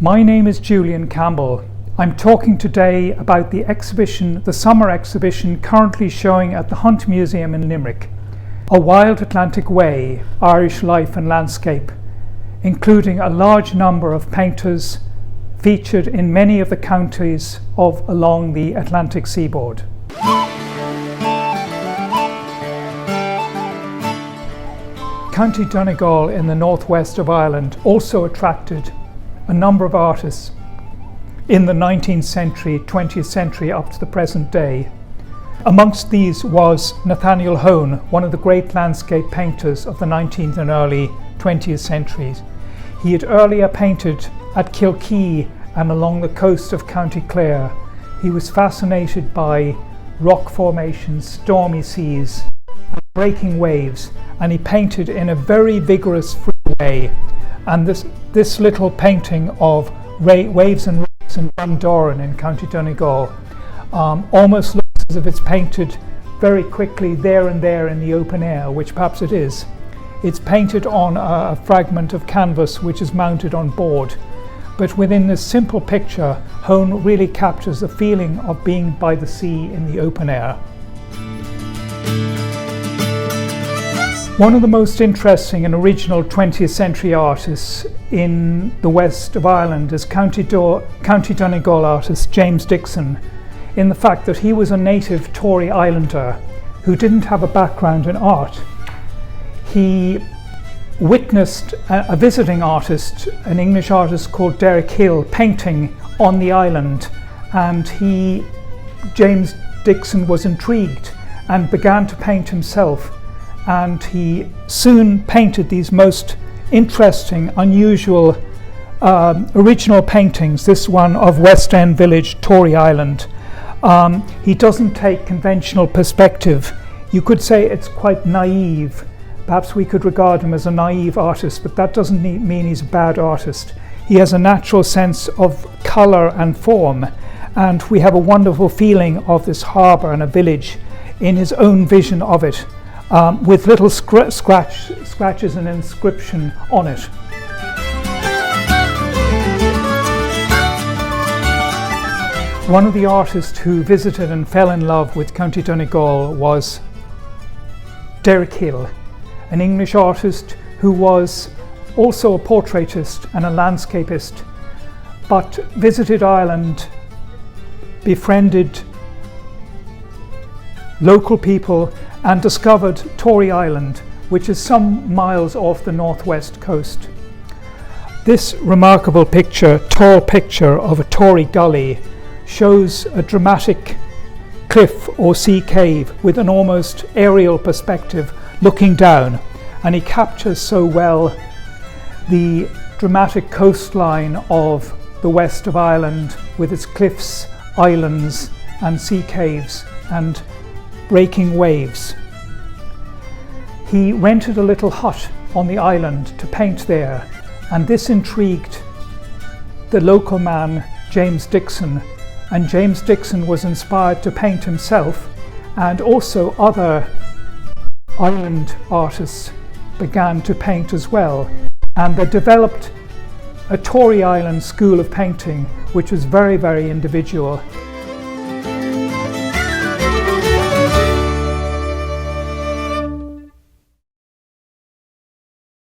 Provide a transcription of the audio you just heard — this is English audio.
My name is Julian Campbell. I'm talking today about the summer exhibition currently showing at the Hunt Museum in Limerick, A Wild Atlantic Way, Irish Life and Landscape, including a large number of painters featured in many of the counties along the Atlantic seaboard. County Donegal in the northwest of Ireland also attracted a number of artists in the 19th century, 20th century up to the present day. Amongst these was Nathaniel Hone, one of the great landscape painters of the 19th and early 20th centuries. He had earlier painted at Kilkee and along the coast of County Clare. He was fascinated by rock formations, stormy seas, and breaking waves, and he painted in a very vigorous, free way. And this little painting of waves and rocks in Bundoran in County Donegal almost looks as if it's painted very quickly there and there in the open air, which perhaps it is. It's painted on a fragment of canvas which is mounted on board. But within this simple picture, Hone really captures the feeling of being by the sea in the open air. One of the most interesting and original 20th century artists in the west of Ireland is County Donegal artist James Dixon, in the fact that he was a native Tory Islander who didn't have a background in art. He witnessed a visiting artist, an English artist called Derek Hill, painting on the island, and James Dixon was intrigued and began to paint himself. And he soon painted these most interesting, unusual, original paintings, this one of West End Village, Tory Island. He doesn't take conventional perspective. You could say it's quite naive. Perhaps we could regard him as a naive artist, but that doesn't mean he's a bad artist. He has a natural sense of colour and form, and we have a wonderful feeling of this harbour and a village in his own vision of it. With little scratches and inscription on it. One of the artists who visited and fell in love with County Donegal was Derek Hill, an English artist who was also a portraitist and a landscapist, but visited Ireland, befriended local people, and discovered Tory Island, which is some miles off the northwest coast. This remarkable tall picture of a Tory gully shows a dramatic cliff or sea cave with an almost aerial perspective looking down, and he captures so well the dramatic coastline of the west of Ireland with its cliffs, islands and sea caves and breaking waves. He rented a little hut on the island to paint there, and this intrigued the local man James Dixon, and James Dixon was inspired to paint himself, and also other island artists began to paint as well, and they developed a Tory Island school of painting which was very, very individual.